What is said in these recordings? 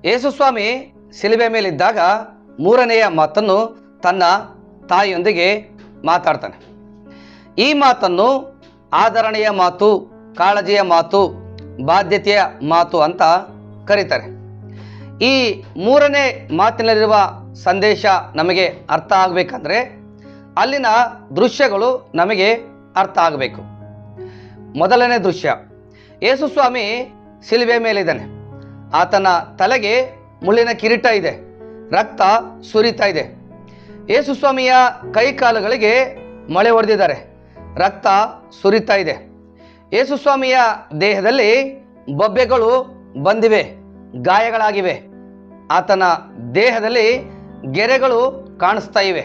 ಯೇಸುಸ್ವಾಮಿ ಶಿಲುಬೆ ಮೇಲಿದ್ದಾಗ ಮೂರನೆಯ ಮಾತನ್ನು ತನ್ನ ತಾಯಿಯೊಂದಿಗೆ ಮಾತಾಡ್ತಾನೆ. ಈ ಮಾತನ್ನು ಆದರಣೆಯ ಮಾತು, ಕಾಳಜಿಯ ಮಾತು, ಬಾಧ್ಯತೆಯ ಮಾತು ಅಂತ ಕರೀತಾರೆ. ಈ ಮೂರನೇ ಮಾತಿನಲ್ಲಿರುವ ಸಂದೇಶ ನಮಗೆ ಅರ್ಥ ಆಗಬೇಕಂದ್ರೆ ಅಲ್ಲಿನ ದೃಶ್ಯಗಳು ನಮಗೆ ಅರ್ಥ ಆಗಬೇಕು. ಮೊದಲನೇ ದೃಶ್ಯ, ಯೇಸುಸ್ವಾಮಿ ಶಿಲುಬೆ ಮೇಲಿದ್ದಾನೆ. ಆತನ ತಲೆಗೆ ಮುಳ್ಳಿನ ಕಿರೀಟ ಇದೆ, ರಕ್ತ ಸುರಿತಾ ಇದೆ. ಯೇಸುಸ್ವಾಮಿಯ ಕೈಕಾಲುಗಳಿಗೆ ಮೊಳೆ ಹೊಡೆದಿದ್ದಾರೆ, ರಕ್ತ ಸುರಿತಾ ಇದೆ. ಯೇಸುಸ್ವಾಮಿಯ ದೇಹದಲ್ಲಿ ಬೊಬ್ಬೆಗಳು ಬಂದಿವೆ, ಗಾಯಗಳಾಗಿವೆ. ಆತನ ದೇಹದಲ್ಲಿ ಗೆರೆಗಳು ಕಾಣಿಸ್ತಾ ಇವೆ.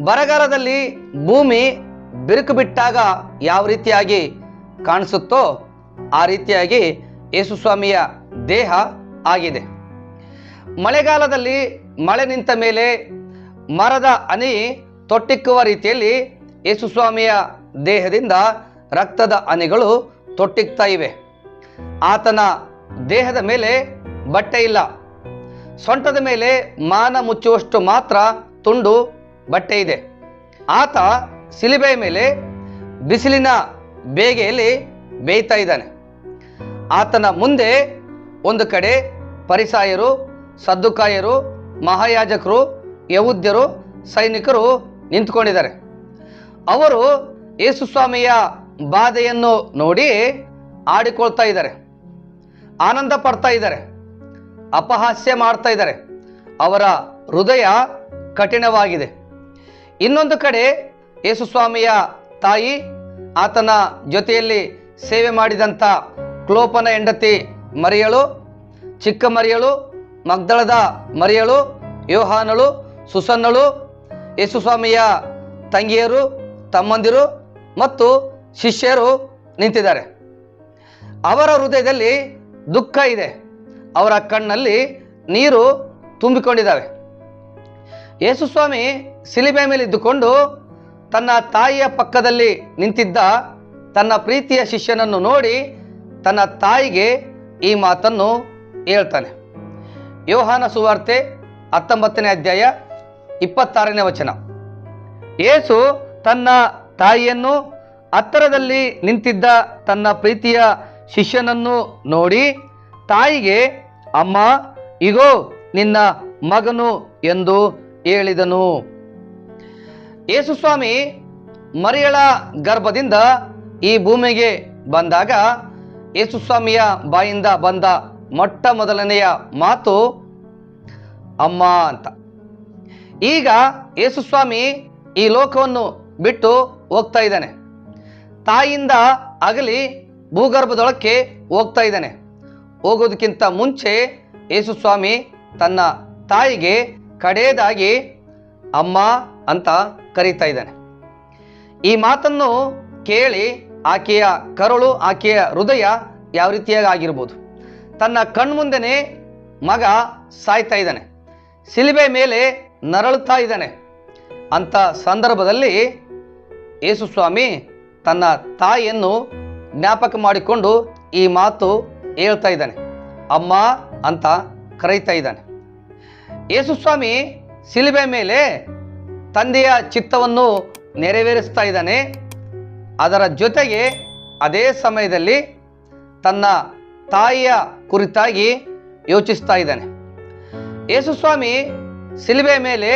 ಬರಗಾಲದಲ್ಲಿ ಭೂಮಿ ಬಿರುಕು ಬಿಟ್ಟಾಗ ಯಾವ ರೀತಿಯಾಗಿ ಕಾಣಿಸುತ್ತೋ ಆ ರೀತಿಯಾಗಿ ಯೇಸುಸ್ವಾಮಿಯ ದೇಹ ಆಗಿದೆ. ಮಳೆಗಾಲದಲ್ಲಿ ಮಳೆ ನಿಂತ ಮೇಲೆ ಮರದ ಹನಿ ತೊಟ್ಟಿಕ್ಕುವ ರೀತಿಯಲ್ಲಿ ಯೇಸುಸ್ವಾಮಿಯ ದೇಹದಿಂದ ರಕ್ತದ ಹನಿಗಳು ತೊಟ್ಟಿಕ್ತಾ ಇವೆ. ಆತನ ದೇಹದ ಮೇಲೆ ಬಟ್ಟೆ ಇಲ್ಲ, ಸೊಂಟದ ಮೇಲೆ ಮಾನ ಮುಚ್ಚುವಷ್ಟು ಮಾತ್ರ ತುಂಡು ಬಟ್ಟೆ ಇದೆ. ಆತ ಶಿಲುಬೆಯ ಮೇಲೆ ಬಿಸಿಲಿನ ಬೇಗೆಯಲ್ಲಿ ಬೇಯ್ತಾ ಇದ್ದಾನೆ. ಆತನ ಮುಂದೆ ಒಂದು ಕಡೆ ಫರಿಸಾಯರು, ಸದ್ದುಕಾಯರು, ಮಹಾಯಾಜಕರು, ಯಹೂದ್ಯರು, ಸೈನಿಕರು ನಿಂತುಕೊಂಡಿದ್ದಾರೆ. ಅವರು ಯೇಸುಸ್ವಾಮಿಯ ಬಾಧೆಯನ್ನು ನೋಡಿ ಆಡಿಕೊಳ್ತಾ ಇದ್ದಾರೆ, ಆನಂದ ಪಡ್ತಾ ಇದ್ದಾರೆ, ಅಪಹಾಸ್ಯ ಮಾಡ್ತಾ ಇದ್ದಾರೆ. ಅವರ ಹೃದಯ ಕಠಿಣವಾಗಿದೆ. ಇನ್ನೊಂದು ಕಡೆ ಯೇಸುಸ್ವಾಮಿಯ ತಾಯಿ, ಆತನ ಜೊತೆಯಲ್ಲಿ ಸೇವೆ ಮಾಡಿದಂಥ ಕ್ಲೋಪನ ಹೆಂಡತಿ ಮರಿಯಳು, ಚಿಕ್ಕ ಮರಿಯಳು, ಮಗ್ದಳದ ಮರಿಯಳು, ಯೋಹಾನಳು, ಸುಸನ್ನಳು, ಯೇಸುಸ್ವಾಮಿಯ ತಂಗಿಯರು, ತಮ್ಮಂದಿರು ಮತ್ತು ಶಿಷ್ಯರು ನಿಂತಿದ್ದಾರೆ. ಅವರ ಹೃದಯದಲ್ಲಿ ದುಃಖ ಇದೆ, ಅವರ ಕಣ್ಣಲ್ಲಿ ನೀರು ತುಂಬಿಕೊಂಡಿದ್ದಾವೆ. ಯೇಸುಸ್ವಾಮಿ ಶಿಲುಬೆ ಮೇಲೆ ಇದ್ದುಕೊಂಡು ತನ್ನ ತಾಯಿಯ ಪಕ್ಕದಲ್ಲಿ ನಿಂತಿದ್ದ ತನ್ನ ಪ್ರೀತಿಯ ಶಿಷ್ಯನನ್ನು ನೋಡಿ ತನ್ನ ತಾಯಿಗೆ ಈ ಮಾತನ್ನು ಹೇಳ್ತಾನೆ. ಯೋಹಾನ ಸುವಾರ್ತೆ 19ನೇ ಅಧ್ಯಾಯ 26ನೇ ವಚನ. ಯೇಸು ತನ್ನ ತಾಯಿಯನ್ನು, ಹತ್ತಿರದಲ್ಲಿ ನಿಂತಿದ್ದ ತನ್ನ ಪ್ರೀತಿಯ ಶಿಷ್ಯನನ್ನು ನೋಡಿ ತಾಯಿಗೆ, ಅಮ್ಮ, ಇಗೋ ನಿನ್ನ ಮಗನು ಎಂದು ಹೇಳಿದನು. ಯೇಸುಸ್ವಾಮಿ ಮರಿಯಳ ಗರ್ಭದಿಂದ ಈ ಭೂಮಿಗೆ ಬಂದಾಗ ಯೇಸುಸ್ವಾಮಿಯ ಬಾಯಿಂದ ಬಂದ ಮೊಟ್ಟ ಮೊದಲನೆಯ ಮಾತು ಅಮ್ಮ ಅಂತ. ಈಗ ಯೇಸುಸ್ವಾಮಿ ಈ ಲೋಕವನ್ನು ಬಿಟ್ಟು ಹೋಗ್ತಾ ಇದ್ದಾನೆ. ತಾಯಿಯಿಂದ ಅಗಲಿ ಭೂಗರ್ಭದೊಳಕ್ಕೆ ಹೋಗ್ತಾ ಇದ್ದಾನೆ. ಹೋಗೋದಕ್ಕಿಂತ ಮುಂಚೆ ಯೇಸುಸ್ವಾಮಿ ತನ್ನ ತಾಯಿಗೆ ಕಡೆಯದಾಗಿ ಅಮ್ಮ ಅಂತ ಕರೀತಾ ಇದ್ದಾನೆ. ಈ ಮಾತನ್ನು ಕೇಳಿ ಆಕೆಯ ಕರುಳು, ಆಕೆಯ ಹೃದಯ ಯಾವ ರೀತಿಯಾಗಿ ಆಗಿರ್ಬೋದು. ತನ್ನ ಕಣ್ಮುಂದೆನೇ ಮಗ ಸಾಯ್ತಾ ಇದ್ದಾನೆ, ಶಿಲುಬೆ ಮೇಲೆ ನರಳುತ್ತಾ ಇದ್ದಾನೆ. ಅಂಥ ಸಂದರ್ಭದಲ್ಲಿ ಯೇಸುಸ್ವಾಮಿ ತನ್ನ ತಾಯಿಯನ್ನು ಜ್ಞಾಪಕ ಮಾಡಿಕೊಂಡು ಈ ಮಾತು ಹೇಳ್ತಾ ಇದ್ದಾನೆ, ಅಮ್ಮ ಅಂತ ಕರೀತಾ ಇದ್ದಾನೆ. ಯೇಸುಸ್ವಾಮಿ ಶಿಲುಬೆ ಮೇಲೆ ತಂದೆಯ ಚಿತ್ತವನ್ನು ನೆರವೇರಿಸ್ತಾ ಇದ್ದಾನೆ. ಅದರ ಜೊತೆಗೆ ಅದೇ ಸಮಯದಲ್ಲಿ ತನ್ನ ತಾಯಿಯ ಕುರಿತಾಗಿ ಯೋಚಿಸ್ತಾ ಇದ್ದಾನೆ. ಯೇಸುಸ್ವಾಮಿ ಶಿಲುಬೆ ಮೇಲೆ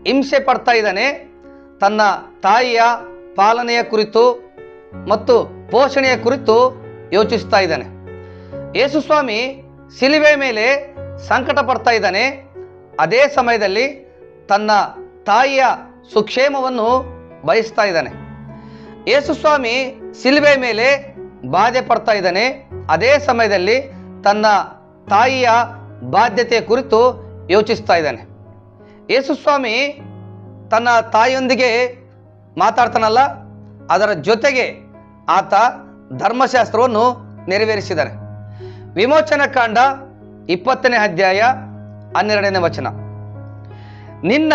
ಹಿಂಸೆ ಪಡ್ತಾ ಇದ್ದಾನೆ. ತನ್ನ ತಾಯಿಯ ಪಾಲನೆಯ ಕುರಿತು ಮತ್ತು ಪೋಷಣೆಯ ಕುರಿತು ಯೋಚಿಸ್ತಾ ಇದ್ದಾನೆ. ಯೇಸುಸ್ವಾಮಿ ಶಿಲುಬೆ ಮೇಲೆ ಸಂಕಟ ಪಡ್ತಾ ಇದ್ದಾನೆ. ಅದೇ ಸಮಯದಲ್ಲಿ ತನ್ನ ತಾಯಿಯ ಸುಕ್ಷೇಮವನ್ನು ಬಯಸ್ತಾ ಇದ್ದಾನೆ. ಯೇಸುಸ್ವಾಮಿ ಶಿಲುಬೆ ಮೇಲೆ ಬಾಧೆ ಪಡ್ತಾ ಇದ್ದಾನೆ. ಅದೇ ಸಮಯದಲ್ಲಿ ತನ್ನ ತಾಯಿಯ ಬಾಧ್ಯತೆಯ ಕುರಿತು ಯೋಚಿಸ್ತಾ ಇದ್ದಾನೆ. ಯೇಸುಸ್ವಾಮಿ ತನ್ನ ತಾಯಿಯೊಂದಿಗೆ ಮಾತಾಡ್ತಾನಲ್ಲ, ಅದರ ಜೊತೆಗೆ ಆತ ಧರ್ಮಶಾಸ್ತ್ರವನ್ನು ನೆರವೇರಿಸಿದ್ದಾನೆ. ವಿಮೋಚನಾ ಕಾಂಡ 20ನೇ ಅಧ್ಯಾಯ 12ನೇ ವಚನ. ನಿನ್ನ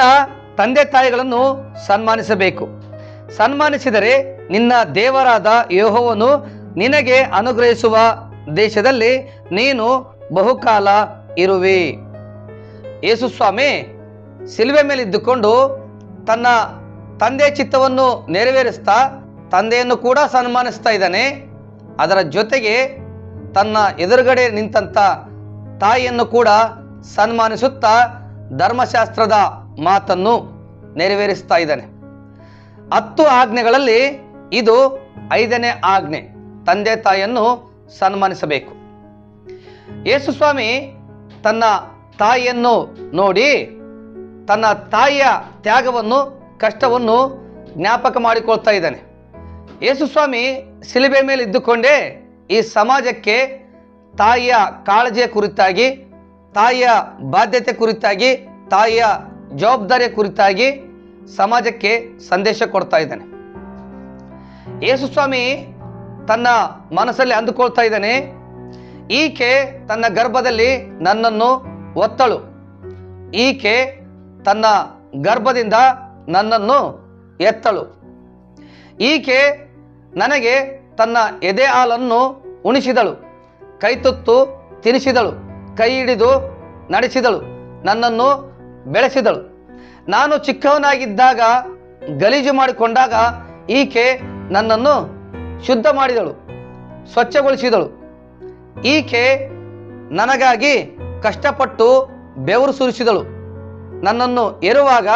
ತಂದೆ ತಾಯಿಗಳನ್ನು ಸನ್ಮಾನಿಸಬೇಕು, ಸನ್ಮಾನಿಸಿದರೆ ನಿನ್ನ ದೇವರಾದ ಯೆಹೋವನು ನಿನಗೆ ಅನುಗ್ರಹಿಸುವ ದೇಶದಲ್ಲಿ ನೀನು ಬಹುಕಾಲ ಇರುವಿ. ಯೇಸು ಸ್ವಾಮಿ ಶಿಲುಬೆ ಮೇಲೆ ಇದ್ದುಕೊಂಡು ತನ್ನ ತಂದೆ ಚಿತ್ತವನ್ನು ನೆರವೇರಿಸ್ತಾ ತಂದೆಯನ್ನು ಕೂಡ ಸನ್ಮಾನಿಸ್ತಾ ಇದ್ದಾನೆ. ಅದರ ಜೊತೆಗೆ ತನ್ನ ಎದುರುಗಡೆ ನಿಂತಂಥ ತಾಯಿಯನ್ನು ಕೂಡ ಸನ್ಮಾನಿಸುತ್ತಾ ಧರ್ಮಶಾಸ್ತ್ರದ ಮಾತನ್ನು ನೆರವೇರಿಸ್ತಾ ಇದ್ದಾನೆ. 10 ಆಜ್ಞೆಗಳಲ್ಲಿ ಇದು 5ನೇ ಆಜ್ಞೆ, ತಂದೆ ತಾಯಿಯನ್ನು ಸನ್ಮಾನಿಸಬೇಕು. ಯೇಸು ಸ್ವಾಮಿ ತನ್ನ ತಾಯಿಯನ್ನು ನೋಡಿ ತನ್ನ ತಾಯಿಯ ತ್ಯಾಗವನ್ನು, ಕಷ್ಟವನ್ನು ಜ್ಞಾಪಕ ಮಾಡಿಕೊಳ್ತಾ ಇದ್ದಾನೆ. ಯೇಸು ಸ್ವಾಮಿ ಶಿಲುಬೆ ಮೇಲೆ ಇದ್ದುಕೊಂಡೇ ಈ ಸಮಾಜಕ್ಕೆ ತಾಯಿಯ ಕಾಳಜಿಯ ಕುರಿತಾಗಿ, ತಾಯಿಯ ಬಾಧ್ಯತೆ ಕುರಿತಾಗಿ, ತಾಯಿಯ ಜವಾಬ್ದಾರಿಯ ಕುರಿತಾಗಿ ಸಮಾಜಕ್ಕೆ ಸಂದೇಶ ಕೊಡ್ತಾ ಇದ್ದಾನೆ. ಯೇಸು ಸ್ವಾಮಿ ತನ್ನ ಮನಸ್ಸಲ್ಲಿ ಅಂದುಕೊಳ್ತಾ ಇದ್ದಾನೆ, ಈಕೆ ತನ್ನ ಗರ್ಭದಲ್ಲಿ ನನ್ನನ್ನು ಒತ್ತಳು, ಈಕೆ ತನ್ನ ಗರ್ಭದಿಂದ ನನ್ನನ್ನು ಎತ್ತಳು, ಈಕೆ ನನಗೆ ತನ್ನ ಎದೆ ಹಾಲನ್ನು ಉಣಿಸಿದಳು, ಕೈತುತ್ತು ತಿನಿಸಿದಳು, ಕೈ ಹಿಡಿದು ನಡೆಸಿದಳು, ನನ್ನನ್ನು ಬೆಳೆಸಿದಳು. ನಾನು ಚಿಕ್ಕವನಾಗಿದ್ದಾಗ ಗಲೀಜು ಮಾಡಿಕೊಂಡಾಗ ಈಕೆ ನನ್ನನ್ನು ಶುದ್ಧ ಮಾಡಿದಳು, ಸ್ವಚ್ಛಗೊಳಿಸಿದಳು. ಈಕೆ ನನಗಾಗಿ ಕಷ್ಟಪಟ್ಟು ಬೆವರು ಸುರಿಸಿದಳು, ನನ್ನನ್ನು ಹೆರುವಾಗ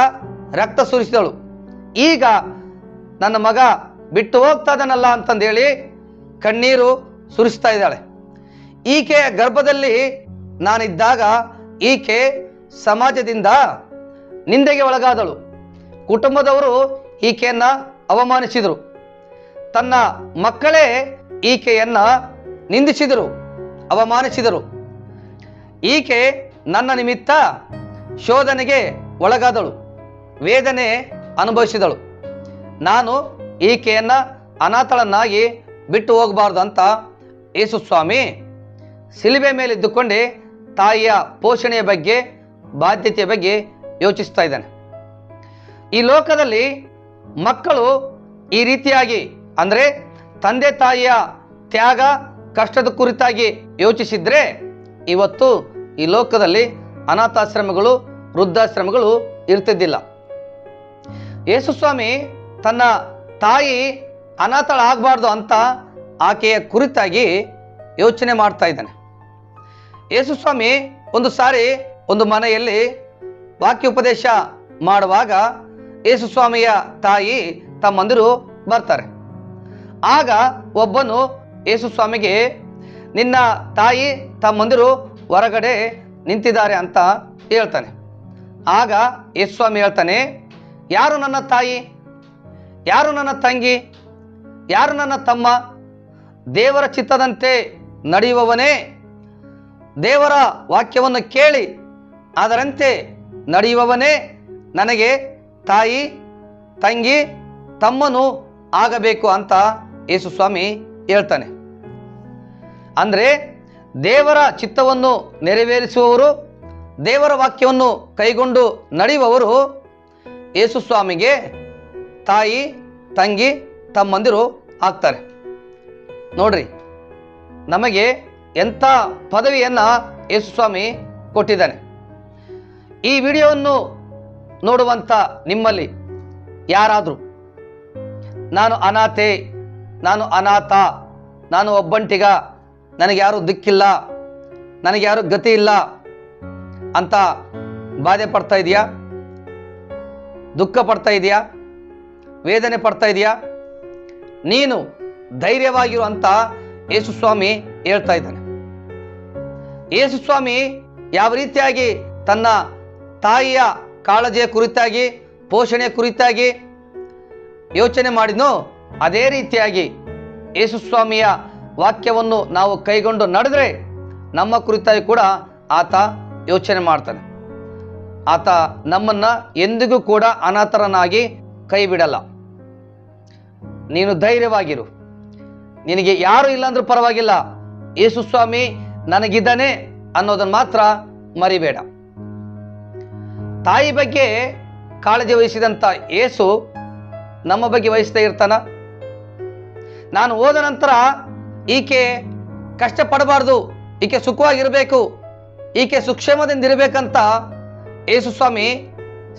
ರಕ್ತ ಸುರಿಸಿದಳು. ಈಗ ನನ್ನ ಮಗ ಬಿಟ್ಟು ಹೋಗ್ತಾ ಇದ್ದಾನಲ್ಲ ಅಂತಂದೇಳಿ ಕಣ್ಣೀರು ಸುರಿಸ್ತಾ ಇದ್ದಾಳೆ. ಈಕೆಯ ಗರ್ಭದಲ್ಲಿ ನಾನಿದ್ದಾಗ ಈಕೆ ಸಮಾಜದಿಂದ ನಿಂದೆಗೆ ಒಳಗಾದಳು. ಕುಟುಂಬದವರು ಈಕೆಯನ್ನು ಅವಮಾನಿಸಿದರು. ತನ್ನ ಮಕ್ಕಳೇ ಈಕೆಯನ್ನು ನಿಂದಿಸಿದರು, ಅವಮಾನಿಸಿದರು. ಈಕೆ ನನ್ನ ನಿಮಿತ್ತ ಶೋಧನೆಗೆ ಒಳಗಾದಳು, ವೇದನೆ ಅನುಭವಿಸಿದಳು. ನಾನು ಈಕೆಯನ್ನು ಅನಾಥಳನ್ನಾಗಿ ಬಿಟ್ಟು ಹೋಗಬಾರ್ದು ಅಂತ ಯೇಸು ಸ್ವಾಮಿ ಶಿಲುಬೆ ಮೇಲೆ ಇದ್ದುಕೊಂಡೇ ತಾಯಿಯ ಪೋಷಣೆಯ ಬಗ್ಗೆ, ಬಾಧ್ಯತೆಯ ಬಗ್ಗೆ ಯೋಚಿಸ್ತಾ ಇದ್ದಾನೆ. ಈ ಲೋಕದಲ್ಲಿ ಮಕ್ಕಳು ಈ ರೀತಿಯಾಗಿ, ಅಂದರೆ ತಂದೆ ತಾಯಿಯ ತ್ಯಾಗ, ಕಷ್ಟದ ಕುರಿತಾಗಿ ಯೋಚಿಸಿದ್ರೆ ಇವತ್ತು ಈ ಲೋಕದಲ್ಲಿ ಅನಾಥಾಶ್ರಮಗಳು, ವೃದ್ಧಾಶ್ರಮಗಳು ಇರ್ತಿದ್ದಿಲ್ಲ. ಯೇಸು ಸ್ವಾಮಿ ತನ್ನ ತಾಯಿ ಅನಾಥಳಾಗಬಾರ್ದು ಅಂತ ಆಕೆಯ ಕುರಿತಾಗಿ ಯೋಚನೆ ಮಾಡ್ತಾ ಇದ್ದಾನೆ. ಯೇಸು ಸ್ವಾಮಿ ಒಂದು ಸಾರಿ ಒಂದು ಮನೆಯಲ್ಲಿ ವಾಕ್ಯೋಪದೇಶ ಮಾಡುವಾಗ ಯೇಸು ಸ್ವಾಮಿಯ ತಾಯಿ ತಮ್ಮಂದಿರು ಬರ್ತಾರೆ. ಆಗ ಒಬ್ಬನು ಯೇಸು ಸ್ವಾಮಿಗೆ, ನಿನ್ನ ತಾಯಿ ತಮ್ಮಂದಿರು ಹೊರಗಡೆ ನಿಂತಿದ್ದಾರೆ ಅಂತ ಹೇಳ್ತಾನೆ. ಆಗ ಯೇಸು ಸ್ವಾಮಿ ಹೇಳ್ತಾನೆ, ಯಾರು ನನ್ನ ತಾಯಿ, ಯಾರು ನನ್ನ ತಂಗಿ, ಯಾರು ನನ್ನ ತಮ್ಮ? ದೇವರ ಚಿತ್ತದಂತೆ ನಡೆಯುವವನೇ, ದೇವರ ವಾಕ್ಯವನ್ನು ಕೇಳಿ ಅದರಂತೆ ನಡೆಯುವವನೇ ನನಗೆ ತಾಯಿ, ತಂಗಿ, ತಮ್ಮನು ಆಗಬೇಕು ಅಂತ ಯೇಸು ಸ್ವಾಮಿ ಹೇಳ್ತಾನೆ. ಅಂದರೆ ದೇವರ ಚಿತ್ತವನ್ನು ನೆರವೇರಿಸುವವರು, ದೇವರ ವಾಕ್ಯವನ್ನು ಕೈಗೊಂಡು ನಡೆಯುವವರು ಯೇಸು ಸ್ವಾಮಿಗೆ ತಾಯಿ, ತಂಗಿ, ತಮ್ಮಂದಿರು ಆಗ್ತಾರೆ. ನೋಡ್ರಿ, ನಮಗೆ ಎಂಥ ಪದವಿಯನ್ನು ಯೇಸು ಸ್ವಾಮಿ ಕೊಟ್ಟಿದ್ದಾನೆ. ಈ ವಿಡಿಯೋವನ್ನು ನೋಡುವಂಥ ನಿಮ್ಮಲ್ಲಿ ಯಾರಾದರೂ ನಾನು ಅನಾಥೆ, ನಾನು ಅನಾಥ, ನಾನು ಒಬ್ಬಂಟಿಗ, ನನಗೆ ಯಾರೂ ದಿಕ್ಕಿಲ್ಲ, ನನಗೆ ಯಾರೂ ಗತಿ ಇಲ್ಲ ಅಂತ ಬಾಧೆ ಪಡ್ತಾ ಇದೆಯಾ? ದುಃಖ ಪಡ್ತಾ ಇದೆಯಾ? ವೇದನೆ ಪಡ್ತಾ ಇದೆಯಾ? ನೀನು ಧೈರ್ಯವಾಗಿರು ಅಂತ ಯೇಸು ಸ್ವಾಮಿ ಹೇಳ್ತಾ ಇದ್ದಾನೆ. ಯೇಸು ಸ್ವಾಮಿ ಯಾವ ರೀತಿಯಾಗಿ ತನ್ನ ತಾಯಿಯ ಕಾಳಜಿಯ ಕುರಿತಾಗಿ, ಪೋಷಣೆಯ ಕುರಿತಾಗಿ ಯೋಚನೆ ಮಾಡಿದ್ನೋ ಅದೇ ರೀತಿಯಾಗಿ ಯೇಸು ಸ್ವಾಮಿಯ ವಾಕ್ಯವನ್ನು ನಾವು ಕೈಗೊಂಡು ನಡೆದರೆ ನಮ್ಮ ಕುರಿತಾಗಿ ಕೂಡ ಆತ ಯೋಚನೆ ಮಾಡ್ತಾನೆ. ಆತ ನಮ್ಮನ್ನು ಎಂದಿಗೂ ಕೂಡ ಅನಾಥರನ್ನಾಗಿ ಕೈ ಬಿಡಲ್ಲ. ನೀನು ಧೈರ್ಯವಾಗಿರು, ನಿನಗೆ ಯಾರು ಇಲ್ಲ ಅಂದ್ರೂ ಪರವಾಗಿಲ್ಲ, ಯೇಸು ಸ್ವಾಮಿ ನನಗಿದ್ದಾನೆ ಅನ್ನೋದನ್ನು ಮಾತ್ರ ಮರಿಬೇಡ. ತಾಯಿ ಬಗ್ಗೆ ಕಾಳಜಿ ವಹಿಸಿದಂಥ ಯೇಸು ನಮ್ಮ ಬಗ್ಗೆ ವಹಿಸ್ತಾ ಇರ್ತಾನ. ನಾನು ಹೋದ ನಂತರ ಈಕೆ ಕಷ್ಟಪಡಬಾರ್ದು, ಈಕೆ ಸುಖವಾಗಿರಬೇಕು, ಈಕೆ ಸುಕ್ಷೇಮದಿಂದ ಇರಬೇಕಂತ ಯೇಸು ಸ್ವಾಮಿ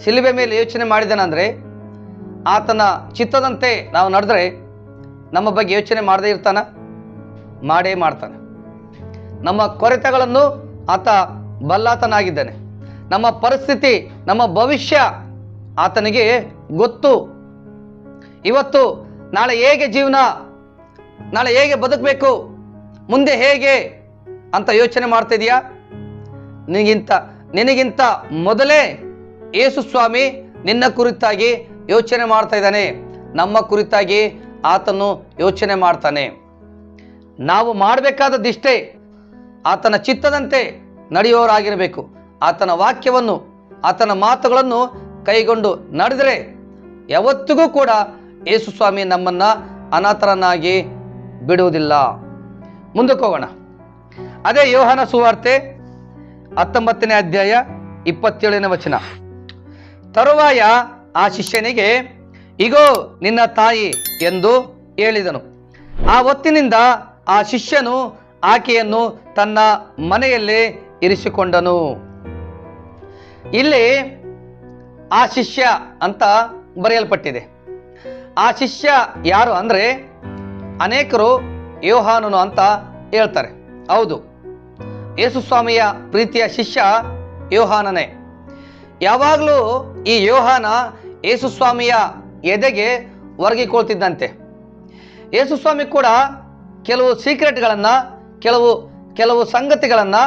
ಶಿಲುಬೆ ಮೇಲೆ ಯೋಚನೆ ಮಾಡಿದನಂದ್ರೆ ಆತನ ಚಿತ್ತದಂತೆ ನಾವು ನಡೆದ್ರೆ ನಮ್ಮ ಬಗ್ಗೆ ಯೋಚನೆ ಮಾಡದೇ ಇರ್ತಾನ? ಮಾಡೇ ಮಾಡ್ತಾನೆ. ನಮ್ಮ ಕೊರತೆಗಳನ್ನು ಆತ ಬಲ್ಲಾತನಾಗಿದ್ದಾನೆ. ನಮ್ಮ ಪರಿಸ್ಥಿತಿ, ನಮ್ಮ ಭವಿಷ್ಯ ಆತನಿಗೆ ಗೊತ್ತು. ಇವತ್ತು ನಾಳೆ ಹೇಗೆ ಜೀವನ, ನಾಳೆ ಹೇಗೆ ಬದುಕಬೇಕು, ಮುಂದೆ ಹೇಗೆ ಅಂತ ಯೋಚನೆ ಮಾಡ್ತಿದೀಯಾ? ನಿನಗಿಂತ ಮೊದಲೇ ಯೇಸು ಸ್ವಾಮಿ ನಿನ್ನ ಕುರಿತಾಗಿ ಯೋಚನೆ ಮಾಡ್ತಾ ಇದ್ದಾನೆ. ನಮ್ಮ ಕುರಿತಾಗಿ ಆತನು ಯೋಚನೆ ಮಾಡ್ತಾನೆ. ನಾವು ಮಾಡಬೇಕಾದದ್ದಿಷ್ಟೇ, ಆತನ ಚಿತ್ತದಂತೆ ನಡೆಯೋರಾಗಿರಬೇಕು. ಆತನ ವಾಕ್ಯವನ್ನು, ಆತನ ಮಾತುಗಳನ್ನು ಕೈಗೊಂಡು ನಡೆದರೆ ಯಾವತ್ತಿಗೂ ಕೂಡ ಯೇಸು ಸ್ವಾಮಿ ನಮ್ಮನ್ನ ಅನಾಥರನ್ನಾಗಿ ಬಿಡುವುದಿಲ್ಲ. ಮುಂದಕ್ಕೆ ಹೋಗೋಣ. ಅದೇ ಯೋಹಾನ ಸುವಾರ್ತೆ 19ನೇ ಅಧ್ಯಾಯ 27ನೇ ವಚನ. ತರುವಾಯ ಆ ಶಿಷ್ಯನಿಗೆ, ಇಗೋ ನಿನ್ನ ತಾಯಿ ಎಂದು ಹೇಳಿದನು. ಆ ಹೊತ್ತಿನಿಂದ ಆ ಶಿಷ್ಯನು ಆಕೆಯನ್ನು ತನ್ನ ಮನೆಯಲ್ಲೇ ಇರಿಸಿಕೊಂಡನು. ಇಲ್ಲಿ ಆ ಶಿಷ್ಯ ಅಂತ ಬರೆಯಲ್ಪಟ್ಟಿದೆ. ಆ ಶಿಷ್ಯ ಯಾರು ಅಂದ್ರೆ ಅನೇಕರು ಯೋಹಾನನು ಅಂತ ಹೇಳ್ತಾರೆ. ಹೌದು, ಯೇಸು ಸ್ವಾಮಿಯ ಪ್ರೀತಿಯ ಶಿಷ್ಯ ಯೋಹಾನನೇ. ಯಾವಾಗಲೂ ಈ ಯೋಹಾನ ಯೇಸು ಸ್ವಾಮಿಯ ಎದೆಗೆ ಒರಗಿಕೊಳ್ತಿದ್ದಂತೆ. ಯೇಸು ಸ್ವಾಮಿ ಕೂಡ ಕೆಲವು ಸೀಕ್ರೆಟ್ಗಳನ್ನು, ಕೆಲವು ಸಂಗತಿಗಳನ್ನು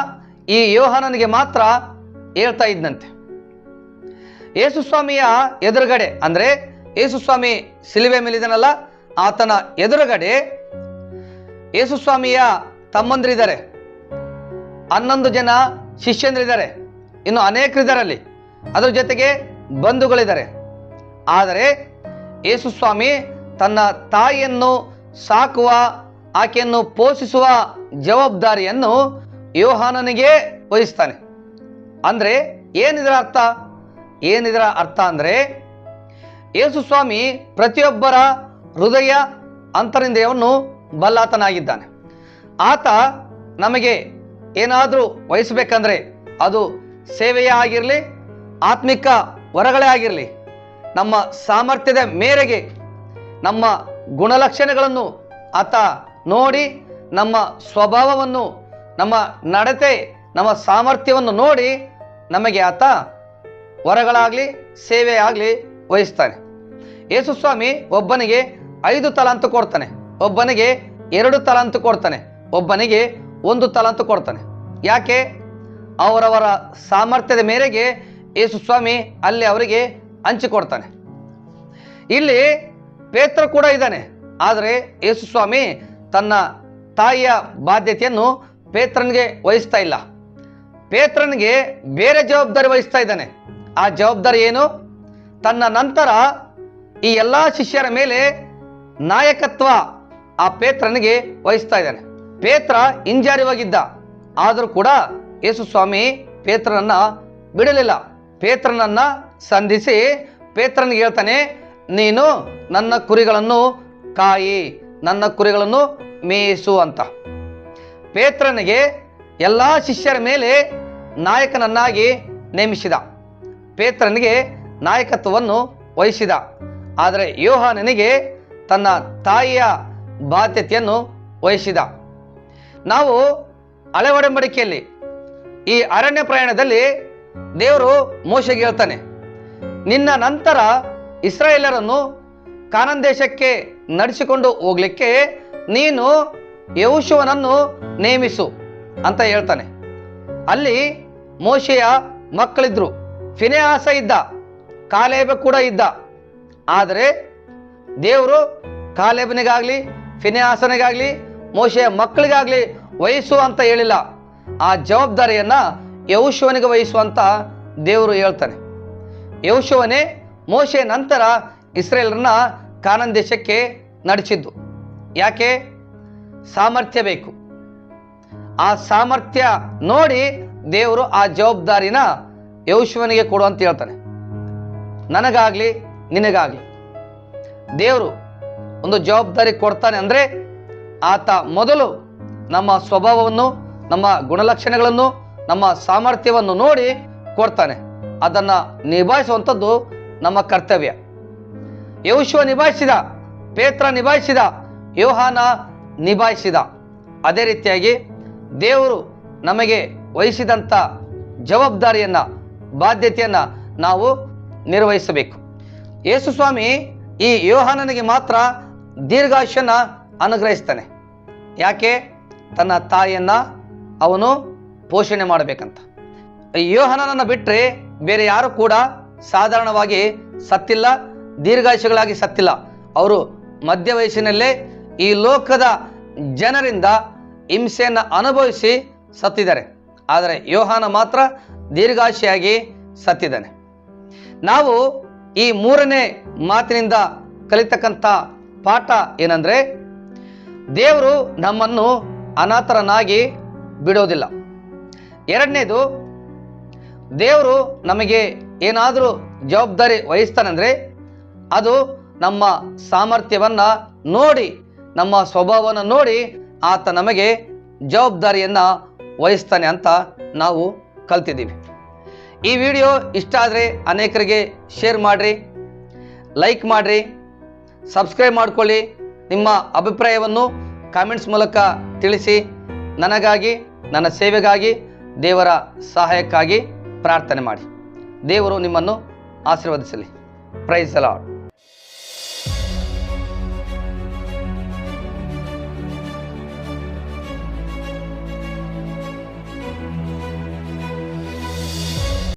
ಈ ಯೋಹಾನನಿಗೆ ಮಾತ್ರ ಹೇಳ್ತಾ ಇದ್ದಂತೆ. ಯೇಸು ಸ್ವಾಮಿಯ ಎದುರುಗಡೆ ಅಂದ್ರೆ ಯೇಸು ಸ್ವಾಮಿ ಶಿಲುಬೆ ಮೇಲಿದನಲ್ಲ, ಆತನ ಎದುರುಗಡೆ ಯೇಸು ಸ್ವಾಮಿಯ ತಮ್ಮಂದ್ರಿದ್ದಾರೆ, 11 ಜನ ಶಿಷ್ಯಂದ್ರಿದ್ದಾರೆ, ಇನ್ನು ಅನೇಕರಿದ್ದಾರೆ ಅಲ್ಲಿ, ಅದ್ರ ಜೊತೆಗೆ ಬಂಧುಗಳಿದ್ದಾರೆ. ಆದರೆ ಯೇಸು ಸ್ವಾಮಿ ತನ್ನ ತಾಯಿಯನ್ನು ಸಾಕುವ, ಆಕೆಯನ್ನು ಪೋಷಿಸುವ ಜವಾಬ್ದಾರಿಯನ್ನು ಯೋಹಾನನಿಗೆ ವಹಿಸ್ತಾನೆ. ಅಂದ್ರೆ ಏನಿದರ ಅರ್ಥ ಅಂದ್ರೆ ಯೇಸು ಸ್ವಾಮಿ ಪ್ರತಿಯೊಬ್ಬರ ಹೃದಯ ಅಂತರಿಂದ್ರಿಯವನ್ನು ಬಲ್ಲಾತನಾಗಿದ್ದಾನೆ. ಆತ ನಮಗೆ ಏನಾದರೂ ವಹಿಸಬೇಕಂದ್ರೆ ಅದು ಸೇವೆಯೇ ಆಗಿರಲಿ, ಆತ್ಮಿಕ ವರಗಳೇ ಆಗಿರಲಿ, ನಮ್ಮ ಸಾಮರ್ಥ್ಯದ ಮೇರೆಗೆ ನಮ್ಮ ಗುಣಲಕ್ಷಣಗಳನ್ನು ಆತ ನೋಡಿ, ನಮ್ಮ ಸ್ವಭಾವವನ್ನು, ನಮ್ಮ ನಡತೆ, ನಮ್ಮ ಸಾಮರ್ಥ್ಯವನ್ನು ನೋಡಿ ನಮಗೆ ಆತ ವರಗಳಾಗಲಿ ಸೇವೆ ಆಗಲಿ ವಹಿಸ್ತಾನೆ. ಯೇಸು ಸ್ವಾಮಿ ಒಬ್ಬನಿಗೆ 5 ತಲಾಂತು ಕೊಡ್ತಾನೆ, ಒಬ್ಬನಿಗೆ 2 ತಲಾಂತು ಕೊಡ್ತಾನೆ, ಒಬ್ಬನಿಗೆ 1 ತಲಾಂತು ಕೊಡ್ತಾನೆ. ಯಾಕೆ? ಅವರವರ ಸಾಮರ್ಥ್ಯದ ಮೇರೆಗೆ ಯೇಸು ಸ್ವಾಮಿ ಅಲ್ಲಿ ಅವರಿಗೆ ಹಂಚಿಕೊಡ್ತಾನೆ. ಇಲ್ಲಿ ಪೇತ್ರ ಕೂಡ ಇದ್ದಾನೆ. ಆದರೆ ಯೇಸು ಸ್ವಾಮಿ ತನ್ನ ತಾಯಿಯ ಬಾಧ್ಯತೆಯನ್ನು ಪೇತ್ರನಿಗೆ ವಹಿಸ್ತಾ ಇಲ್ಲ. ಪೇತ್ರನಿಗೆ ಬೇರೆ ಜವಾಬ್ದಾರಿ ವಹಿಸ್ತಾ ಇದ್ದಾನೆ. ಆ ಜವಾಬ್ದಾರಿ ಏನು? ತನ್ನ ನಂತರ ಈ ಎಲ್ಲ ಶಿಷ್ಯರ ಮೇಲೆ ನಾಯಕತ್ವ ಆ ಪೇತ್ರನಿಗೆ ವಹಿಸ್ತಾ ಇದ್ದಾನೆ. ಪೇತ್ರ ಹಿಂಜಾರಿವಾಗಿದ್ದ, ಆದರೂ ಕೂಡ ಯೇಸು ಸ್ವಾಮಿ ಪೇತ್ರನನ್ನ ಬಿಡಲಿಲ್ಲ. ಪೇತ್ರನನ್ನ ಸಂಧಿಸಿ ಪೇತ್ರನಿಗೆ ಹೇಳ್ತಾನೆ, ನೀನು ನನ್ನ ಕುರಿಗಳನ್ನು ಕಾಯಿ, ನನ್ನ ಕುರಿಗಳನ್ನು ಮೇಯಿಸು ಅಂತ. ಪೇತ್ರನಿಗೆ ಎಲ್ಲ ಶಿಷ್ಯರ ಮೇಲೆ ನಾಯಕನನ್ನಾಗಿ ನೇಮಿಸಿದ, ಪೇತ್ರನಿಗೆ ನಾಯಕತ್ವವನ್ನು ವಹಿಸಿದ. ಆದರೆ ಯೋಹಾನನಿಗೆ ತನ್ನ ತಾಯಿಯ ಬಾಧ್ಯತೆಯನ್ನು ವಹಿಸಿದ. ನಾವು ಹಳೆ ಒಡಂಬಡಿಕೆಯಲ್ಲಿ ಈ ಅರಣ್ಯ ಪ್ರಯಾಣದಲ್ಲಿ ದೇವರು ಮೋಶೆಗೆ ಹೇಳ್ತಾನೆ, ನಿನ್ನ ನಂತರ ಇಸ್ರಾಯೇಲರನ್ನು ಕಾನಾನ್ ದೇಶಕ್ಕೆ ನಡೆಸಿಕೊಂಡು ಹೋಗ್ಲಿಕ್ಕೆ ನೀನು ಯೆಹೋಶುವನನ್ನು ನೇಮಿಸು ಅಂತ ಹೇಳ್ತಾನೆ. ಅಲ್ಲಿ ಮೋಶೆಯ ಮಕ್ಕಳಿದ್ರು, ಫಿನೆಹಾಸ ಇದ್ದ, ಕಾಲೇಬ ಕೂಡ ಇದ್ದ. ಆದರೆ ದೇವರು ಕಾಲೇಬನಿಗಾಗ್ಲಿ, ಫಿನೆಹಾಸನಿಗಾಗ್ಲಿ, ಮೋಶೆಯ ಮಕ್ಕಳಿಗಾಗ್ಲಿ ವಹಿಸು ಅಂತ ಹೇಳಿಲ್ಲ. ಆ ಜವಾಬ್ದಾರಿಯನ್ನ ಯೆಹೋಶುವನಿಗೆ ವಹಿಸುವಂತ ದೇವರು ಹೇಳ್ತಾನೆ. ಯೆಹೋಶುವನೇ ಮೋಶೆಯ ನಂತರ ಇಸ್ರೇಲರನ್ನ ಕಾನಾನ್ ದೇಶಕ್ಕೆ ನಡೆಸಿದ್ದು. ಯಾಕೆ? ಸಾಮರ್ಥ್ಯ ಬೇಕು. ಆ ಸಾಮರ್ಥ್ಯ ನೋಡಿ ದೇವರು ಆ ಜವಾಬ್ದಾರಿನ ಯೆಹೋಶುವನಿಗೆ ಕೊಡು ಅಂತ ಹೇಳ್ತಾನೆ. ನನಗಾಗ್ಲಿ ನಿನಗಾಗ್ಲಿ ದೇವರು ಒಂದು ಜವಾಬ್ದಾರಿ ಕೊಡ್ತಾನೆ ಅಂದ್ರೆ ಆತ ಮೊದಲು ನಮ್ಮ ಸ್ವಭಾವವನ್ನು, ನಮ್ಮ ಗುಣಲಕ್ಷಣಗಳನ್ನು, ನಮ್ಮ ಸಾಮರ್ಥ್ಯವನ್ನು ನೋಡಿ ಕೊಡ್ತಾನೆ. ಅದನ್ನು ನಿಭಾಯಿಸುವಂಥದ್ದು ನಮ್ಮ ಕರ್ತವ್ಯ. ಯೆಹೋಶುವ ನಿಭಾಯಿಸಿದ, ಪೇತ್ರ ನಿಭಾಯಿಸಿದ, ಯೋಹಾನ ನಿಭಾಯಿಸಿದ. ಅದೇ ರೀತಿಯಾಗಿ ದೇವರು ನಮಗೆ ವಹಿಸಿದಂಥ ಜವಾಬ್ದಾರಿಯನ್ನು, ಬಾಧ್ಯತೆಯನ್ನು ನಾವು ನಿರ್ವಹಿಸಬೇಕು. ಯೇಸು ಸ್ವಾಮಿ ಈ ಯೋಹಾನನಿಗೆ ಮಾತ್ರ ದೀರ್ಘಾಯುಷ್ಯನ ಅನುಗ್ರಹಿಸ್ತಾನೆ. ಯಾಕೆ? ತನ್ನ ತಾಯಿಯನ್ನು ಅವನು ಪೋಷಣೆ ಮಾಡಬೇಕಂತ. ಯೋಹಾನನನ್ನು ಬಿಟ್ಟರೆ ಬೇರೆ ಯಾರು ಕೂಡ ಸಾಧಾರಣವಾಗಿ ಸತ್ತಿಲ್ಲ, ದೀರ್ಘಾಯುಷಗಳಾಗಿ ಸತ್ತಿಲ್ಲ. ಅವರು ಮಧ್ಯ ವಯಸ್ಸಿನಲ್ಲೇ ಈ ಲೋಕದ ಜನರಿಂದ ಹಿಂಸೆಯನ್ನು ಅನುಭವಿಸಿ ಸತ್ತಿದ್ದಾರೆ. ಆದರೆ ಯೋಹಾನ ಮಾತ್ರ ದೀರ್ಘಾಯುಷಿಯಾಗಿ ಸತ್ತಿದ್ದಾನೆ. ನಾವು ಈ ಮೂರನೇ ಮಾತಿನಿಂದ ಕಲಿತಕ್ಕಂಥ ಪಾಠ ಏನಂದರೆ, ದೇವರು ನಮ್ಮನ್ನು ಅನಾಥರನ್ನಾಗಿ ಬಿಡೋದಿಲ್ಲ. ಎರಡನೇದು, ದೇವರು ನಮಗೆ ಏನಾದರೂ ಜವಾಬ್ದಾರಿ ವಹಿಸ್ತಾನಂದರೆ ಅದು ನಮ್ಮ ಸಾಮರ್ಥ್ಯವನ್ನು ನೋಡಿ, ನಮ್ಮ ಸ್ವಭಾವವನ್ನು ನೋಡಿ ಆತ ನಮಗೆ ಜವಾಬ್ದಾರಿಯನ್ನು ವಹಿಸ್ತಾನೆ ಅಂತ ನಾವು ಕಲ್ತಿದ್ದೀವಿ. ಈ ವಿಡಿಯೋ ಇಷ್ಟ ಆದರೆ ಅನೇಕರಿಗೆ ಶೇರ್ ಮಾಡಿರಿ, ಲೈಕ್ ಮಾಡಿರಿ, ಸಬ್ಸ್ಕ್ರೈಬ್ ಮಾಡಿಕೊಳ್ಳಿ. ನಿಮ್ಮ ಅಭಿಪ್ರಾಯವನ್ನು ಕಾಮೆಂಟ್ಸ್ ಮೂಲಕ ತಿಳಿಸಿ. ನನಗಾಗಿ, ನನ್ನ ಸೇವೆಗಾಗಿ, ದೇವರ ಸಹಾಯಕ್ಕಾಗಿ ಪ್ರಾರ್ಥನೆ ಮಾಡಿ. ದೇವರು ನಿಮ್ಮನ್ನು ಆಶೀರ್ವದಿಸಲಿ. Praise the lord.